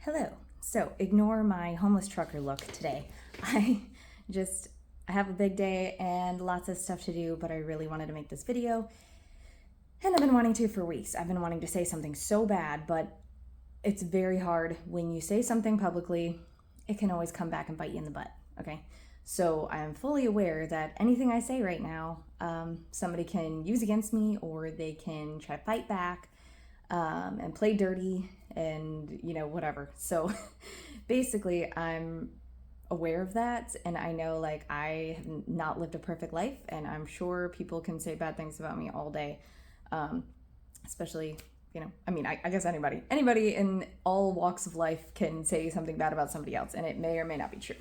Hello. So ignore my homeless trucker look today. I just, I have a big day and lots of stuff to do, but I really wanted to make this video. And I've been wanting to for weeks. I've been wanting to say something so bad, but it's very hard when you say something publicly. It can always come back and bite you in the butt, okay? So I am fully aware that anything I say right now, somebody can use against me, or they can try to fight back and play dirty and, whatever. So basically, I'm aware of that, and I know I have not lived a perfect life, and I'm sure people can say bad things about me all day, especially I guess anybody in all walks of life can say something bad about somebody else, and it may or may not be true.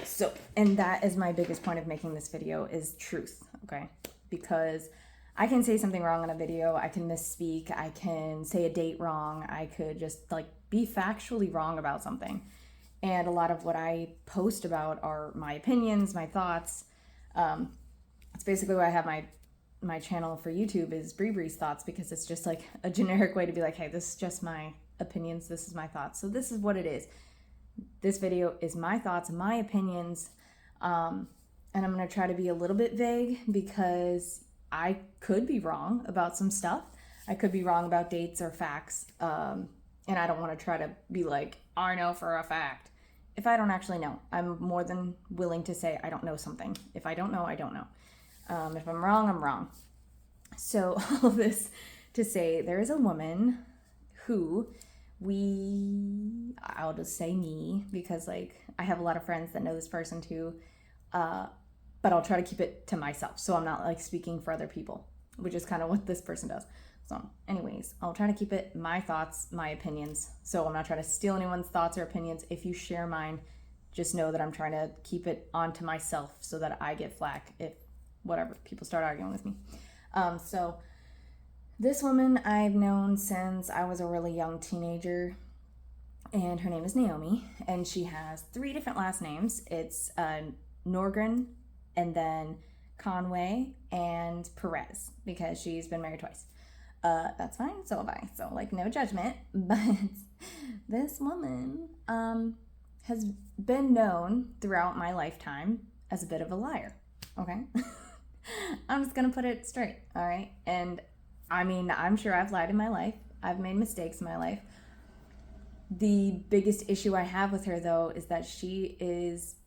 So, and that is my biggest point of making this video, is truth, okay? Because I can say something wrong in a video, I can misspeak, I can say a date wrong, I could just be factually wrong about something. And a lot of what I post about are my opinions, my thoughts. It's basically why I have my channel for YouTube is Bri-Bri's Thoughts, because it's just a generic way to be like, hey, this is just my opinions, this is my thoughts. So this is what it is. This video is my thoughts, my opinions, and I'm going to try to be a little bit vague because I could be wrong about some stuff. I could be wrong about dates or facts, and I don't want to try to be like, I know for a fact. If I don't actually know, I'm more than willing to say I don't know something. If I don't know, I don't know. If I'm wrong, I'm wrong. So all of this to say, there is a woman who I'll just say me, because I have a lot of friends that know this person too, but I'll try to keep it to myself, so I'm not speaking for other people, which is kind of what this person does. So anyways, I'll try to keep it my thoughts, my opinions, so I'm not trying to steal anyone's thoughts or opinions. If you share mine, just know that I'm trying to keep it onto myself so that I get flack if whatever people start arguing with me. So this woman I've known since I was a really young teenager, and her name is Naomi, and she has 3 different last names. It's Norgren, and then Conway, and Perez, because she's been married twice. That's fine, so have I, so no judgment, but this woman has been known throughout my lifetime as a bit of a liar, okay? I'm just gonna put it straight, all right? And I'm sure I've lied in my life. I've made mistakes in my life. The biggest issue I have with her, though, is that she is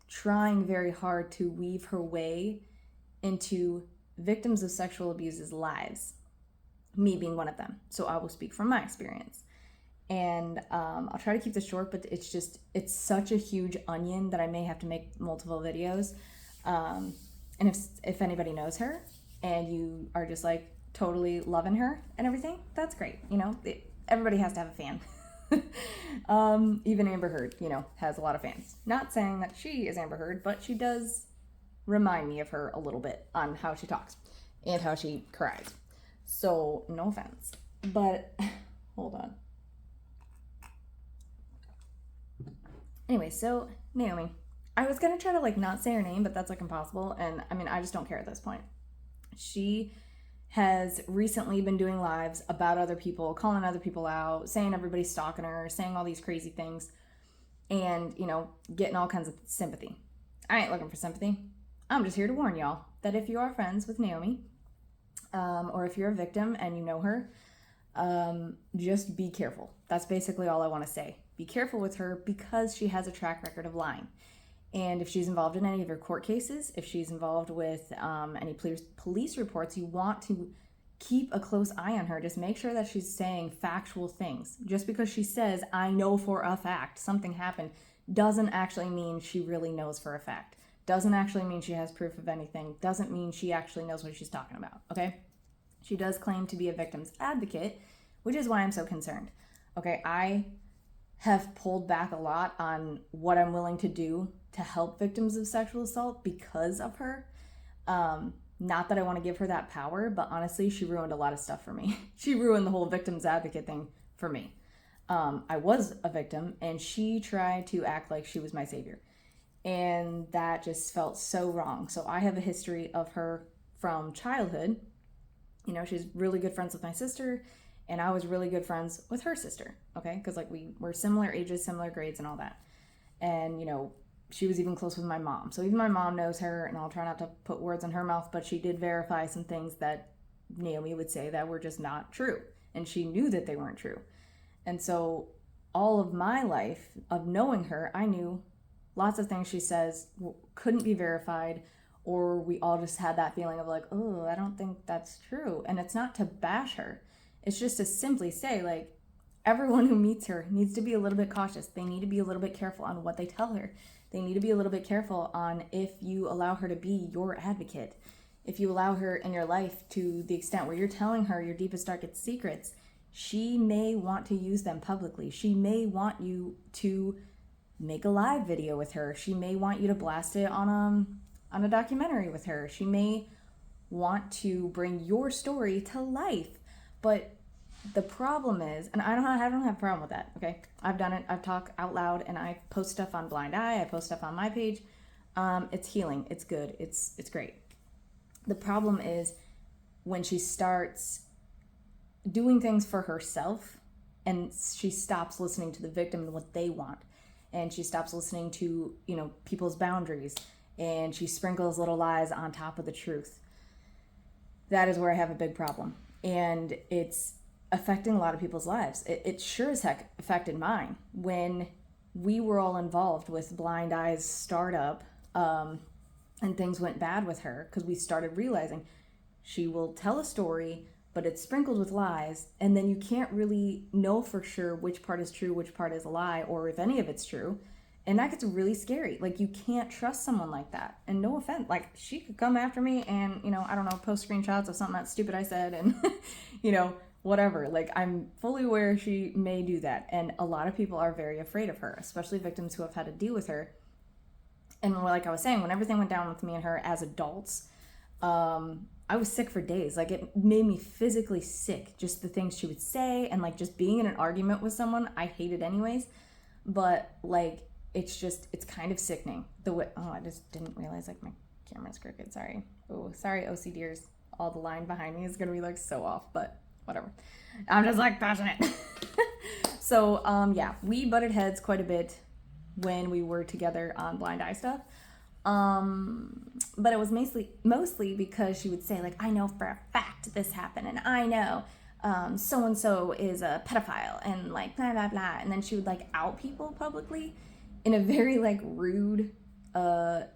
trying very hard to weave her way into victims of sexual abuse's lives, me being one of them. So I will speak from my experience. And I'll try to keep this short, but it's such a huge onion that I may have to make multiple videos. And if anybody knows her and you are just totally loving her and everything, that's great. Everybody has to have a fan. Even Amber Heard, has a lot of fans. Not saying that she is Amber Heard, but she does remind me of her a little bit on how she talks and how she cries. So, no offense. But, hold on. Anyway, so, Naomi. I was gonna try to not say her name, but that's impossible, and I just don't care at this point. She has recently been doing lives about other people, calling other people out, saying everybody's stalking her, saying all these crazy things, and, getting all kinds of sympathy. I ain't looking for sympathy. I'm just here to warn y'all that if you are friends with Naomi, or if you're a victim and you know her, just be careful. That's basically all I want to say. Be careful with her, because she has a track record of lying. And if she's involved in any of your court cases, if she's involved with any police reports, you want to keep a close eye on her. Just make sure that she's saying factual things. Just because she says, I know for a fact something happened, doesn't actually mean she really knows for a fact. Doesn't actually mean she has proof of anything. Doesn't mean she actually knows what she's talking about, okay? She does claim to be a victim's advocate, which is why I'm so concerned. Okay, I have pulled back a lot on what I'm willing to do to help victims of sexual assault because of her. Not that I want to give her that power, but honestly, she ruined a lot of stuff for me. She ruined the whole victim's advocate thing for me. I was a victim, and she tried to act like she was my savior. And that just felt so wrong. So I have a history of her from childhood. She's really good friends with my sister, And I was really good friends with her sister, okay? Because like we were similar ages, similar grades and all that. And, you know, she was even close with my mom. So even my mom knows her, and I'll try not to put words in her mouth, but she did verify some things that Naomi would say that were just not true. And she knew that they weren't true. And so all of my life of knowing her, I knew lots of things she says couldn't be verified, or we all just had that feeling of like, oh, I don't think that's true. And it's not to bash her. It's just to simply say, like, everyone who meets her needs to be a little bit cautious. They need to be a little bit careful on what they tell her. They need to be a little bit careful on if you allow her to be your advocate. If you allow her in your life to the extent where you're telling her your deepest, darkest secrets, she may want to use them publicly. She may want you to make a live video with her. She may want you to blast it on a documentary with her. She may want to bring your story to life. But the problem is, and I don't have a problem with that, okay? I've done it. I've talked out loud, and I post stuff on Blind Eye. I post stuff on my page. It's healing. It's good. It's great. The problem is when she starts doing things for herself, and she stops listening to the victim and what they want, and she stops listening to, you know, people's boundaries, and she sprinkles little lies on top of the truth. That is where I have a big problem. And it's affecting a lot of people's lives. It sure as heck affected mine when we were all involved with Blind Eye's startup, and things went bad with her because we started realizing she will tell a story, but it's sprinkled with lies, and then you can't really know for sure which part is true, which part is a lie, or if any of it's true. And that gets really scary. Like, you can't trust someone like that. And no offense, like, she could come after me and, you know, I don't know, post screenshots of something that stupid I said and, you know, whatever. Like, I'm fully aware she may do that. And a lot of people are very afraid of her, especially victims who have had to deal with her. And like I was saying, when everything went down with me and her as adults, I was sick for days. Like, it made me physically sick. Just the things she would say, and like just being in an argument with someone I hated anyways. But like, it's kind of sickening. The way, oh, I just didn't realize like my camera's crooked. Sorry. Oh, sorry, OCDers. All the line behind me is gonna be like so off, but whatever. I'm just like passionate. So yeah, we butted heads quite a bit when we were together on Blind Eye stuff. But it was mostly because she would say like, I know for a fact this happened, and I know so-and-so is a pedophile, and like blah, blah, blah. And then she would like out people publicly in a very like rude, rude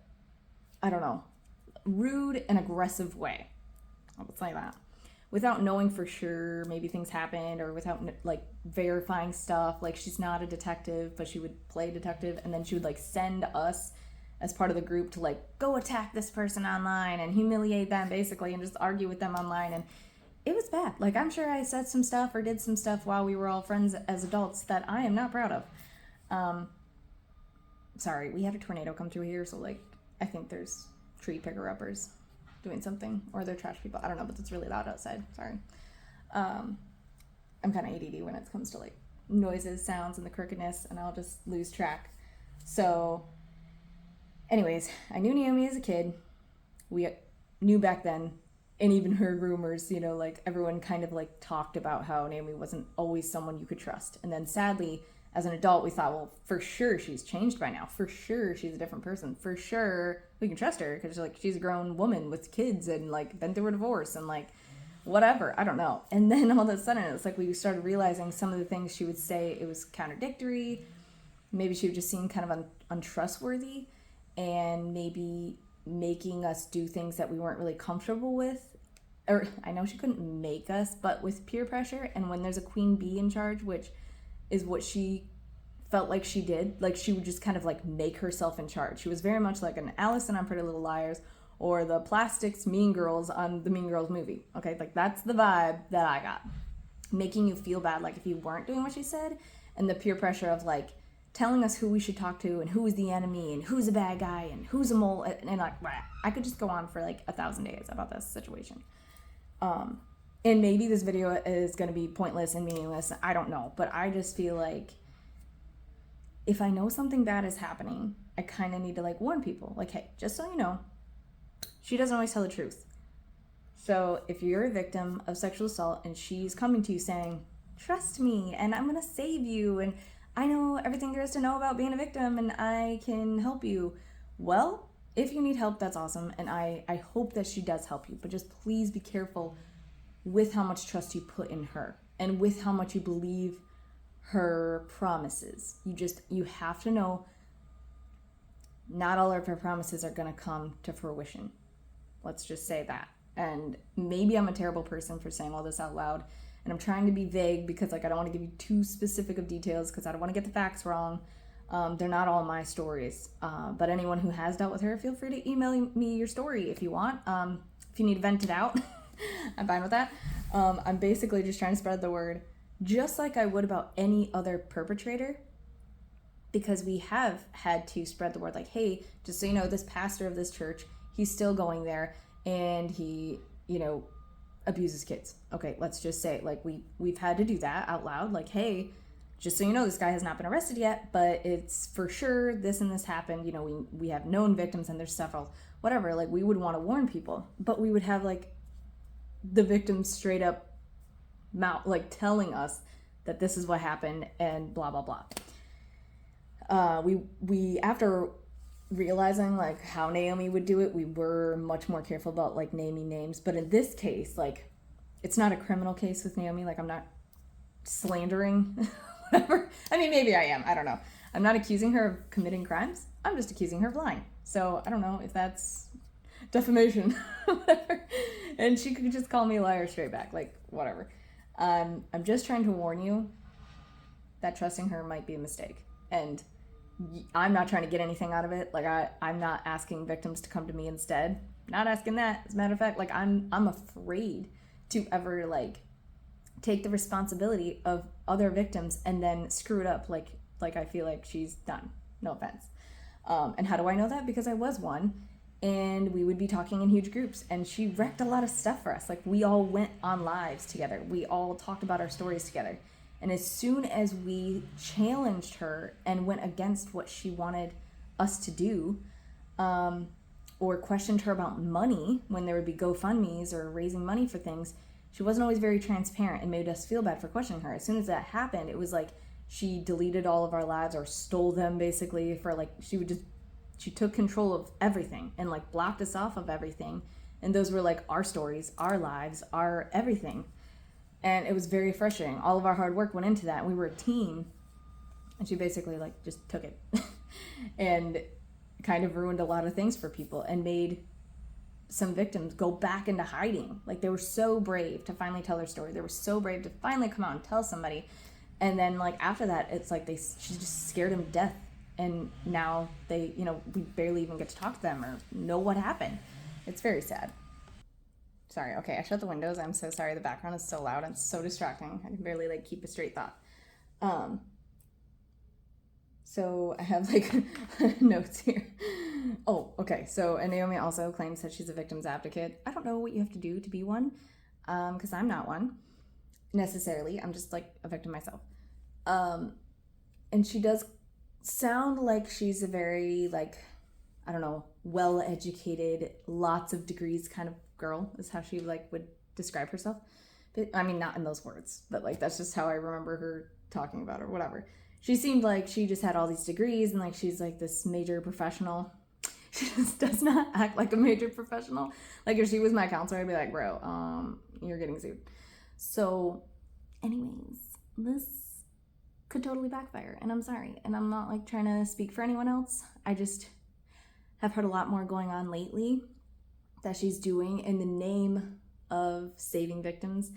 and aggressive way. I'll say that. Without knowing for sure, maybe things happened, or without like verifying stuff. Like, she's not a detective, but she would play detective, and then she would like send us as part of the group to like go attack this person online and humiliate them basically, and just argue with them online. And it was bad. Like, I'm sure I said some stuff or did some stuff while we were all friends as adults that I am not proud of. Sorry, we had a tornado come through here, so like I think there's tree picker-uppers doing something, or they're trash people. I don't know, but it's really loud outside. Sorry. I'm kind of ADD when it comes to like noises, sounds, and the crookedness, and I'll just lose track. So anyways, I knew Naomi as a kid. We knew back then, and even heard rumors, you know, like everyone kind of like talked about how Naomi wasn't always someone you could trust. And then sadly, as an adult, we thought, well, for sure she's changed by now. For sure she's a different person. For sure we can trust her because like she's a grown woman with kids and like been through a divorce and like whatever. I don't know. And then all of a sudden it's like we started realizing some of the things she would say, it was contradictory. Maybe she would just seem kind of untrustworthy, and maybe making us do things that we weren't really comfortable with. Or I know she couldn't make us, but with peer pressure, and when there's a queen bee in charge, which is what she felt like she did. Like, she would just kind of like make herself in charge. She was very much like an Allison on Pretty Little Liars, or the Plastics Mean Girls on the Mean Girls movie. Okay, like that's the vibe that I got. Making you feel bad, like if you weren't doing what she said, and the peer pressure of like telling us who we should talk to, and who is the enemy, and who's a bad guy, and who's a mole, and like, I could just go on for like 1,000 days about this situation. And maybe this video is going to be pointless and meaningless. I don't know. But I just feel like if I know something bad is happening, I kind of need to like warn people. Like, hey, just so you know, she doesn't always tell the truth. So if you're a victim of sexual assault and she's coming to you saying, trust me and I'm gonna save you and I know everything there is to know about being a victim and I can help you. Well, if you need help, that's awesome, and I hope that she does help you, but just please be careful with how much trust you put in her and with how much you believe her promises. You have to know not all of her promises are going to come to fruition. Let's just say that. And maybe I'm a terrible person for saying all this out loud, and I'm trying to be vague because like I don't want to give you too specific of details because I don't want to get the facts wrong. They're not all my stories, but anyone who has dealt with her, feel free to email me your story if you want. If you need to vent it out, I'm fine with that. I'm basically just trying to spread the word, just like I would about any other perpetrator, because we have had to spread the word like, hey, just so you know, this pastor of this church, he's still going there and he, abuses kids. Okay, let's just say, like, we've had to do that out loud, like, hey, just so you know, this guy has not been arrested yet, but it's for sure this and this happened. We have known victims and there's several, whatever. Like, we would want to warn people, but we would have like the victims straight up mouth, like telling us that this is what happened and blah, blah, blah. We after realizing like how Naomi would do it, we were much more careful about like naming names. But in this case, like, it's not a criminal case with Naomi. Like, I'm not slandering whatever. I mean, maybe I am. I don't know. I'm not accusing her of committing crimes. I'm just accusing her of lying. So I don't know if that's defamation, whatever. And she could just call me a liar straight back, like, whatever. I'm just trying to warn you that trusting her might be a mistake. And I'm not trying to get anything out of it. Like, I'm not asking victims to come to me instead. Not asking that. As a matter of fact, like, I'm afraid to ever, like, take the responsibility of other victims and then screw it up like I feel like she's done. No offense. And how do I know that? Because I was one, and we would be talking in huge groups, and she wrecked a lot of stuff for us. Like, we all went on lives together. We all talked about our stories together. And as soon as we challenged her and went against what she wanted us to do, or questioned her about money when there would be GoFundMes or raising money for things, she wasn't always very transparent and made us feel bad for questioning her. As soon as that happened, it was like she deleted all of our lives or stole them, basically, for like, she took control of everything and like blocked us off of everything. And those were like our stories, our lives, our everything. And it was very frustrating. All of our hard work went into that. And we were a team. And she basically like just took it and kind of ruined a lot of things for people and made some victims go back into hiding. Like, they were so brave to finally tell their story. They were so brave to finally come out and tell somebody. And then like after that, it's like she just scared them to death. And now they, we barely even get to talk to them or know what happened. It's very sad. Sorry. Okay, I shut the windows. I'm so sorry. The background is so loud and so distracting. I can barely like keep a straight thought. So I have like notes here. Oh, okay. So, and Naomi also claims that she's a victim's advocate. I don't know what you have to do to be one, because I'm not one necessarily. I'm just like a victim myself. And she does sound like she's a very like, I don't know, well-educated, lots of degrees kind of girl is how she like would describe herself. But I mean, not in those words, but like that's just how I remember her talking about her, whatever. She seemed like she just had all these degrees and like she's like this major professional. She just does not act like a major professional. Like, if she was my counselor, I'd be like, bro, you're getting sued. So anyways, this could totally backfire, and I'm sorry. And I'm not like trying to speak for anyone else. I just have heard a lot more going on lately that she's doing in the name of saving victims.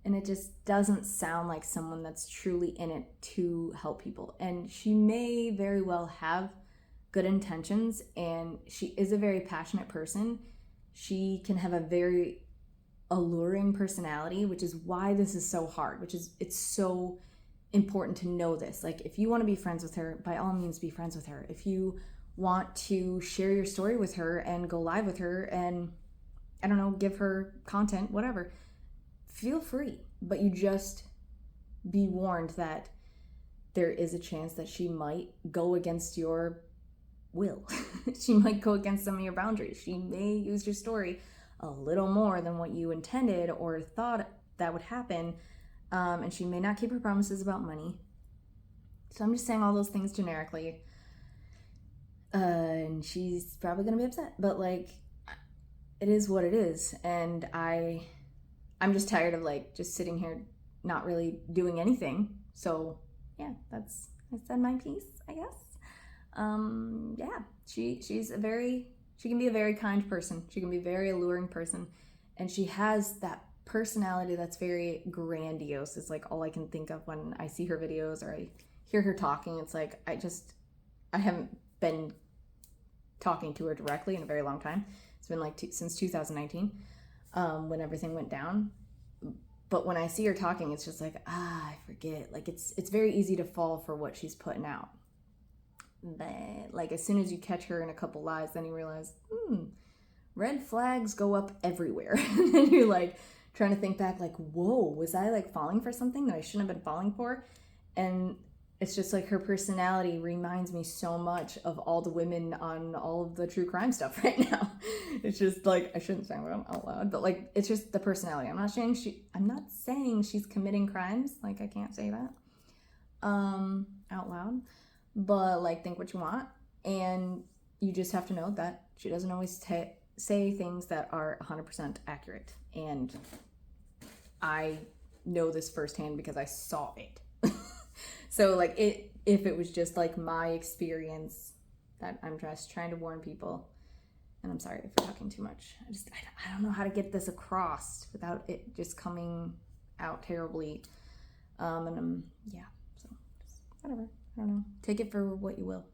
And it just doesn't sound like someone that's truly in it to help people. And she may very well have good intentions, and she is a very passionate person. She can have a very alluring personality, which is why this is so hard, it's so important to know this. Like, if you want to be friends with her, by all means be friends with her. If you want to share your story with her and go live with her and, I don't know, give her content, whatever, feel free. But you just be warned that there is a chance that she might go against your will. She might go against some of your boundaries. She may use your story a little more than what you intended or thought that would happen. and she may not keep her promises about money. So I'm just saying all those things generically. And she's probably gonna be upset, but like, it is what it is. And I'm just tired of like just sitting here not really doing anything. So yeah, I said my piece, I guess. Yeah, she can be a very kind person. She can be a very alluring person, and she has that personality that's very grandiose. It's like all I can think of when I see her videos or I hear her talking. It's like I haven't been talking to her directly in a very long time. It's been like since 2019, when everything went down. But when I see her talking, it's just like, I forget. Like it's very easy to fall for what she's putting out. But like as soon as you catch her in a couple lies, then you realize, red flags go up everywhere. And then you're like trying to think back, like, whoa, was I like falling for something that I shouldn't have been falling for? And it's just like her personality reminds me so much of all the women on all of the true crime stuff right now. It's just like, I shouldn't say them out loud, but like, it's just the personality. I'm not saying she's committing crimes. Like, I can't say that out loud, but like, think what you want. And you just have to know that she doesn't always say things that are 100% accurate. And I know this firsthand because I saw it. So like if it was just like my experience, that I'm just trying to warn people, and I'm sorry if I'm talking too much. I don't know how to get this across without it just coming out terribly. Yeah, so just whatever. I don't know. Take it for what you will.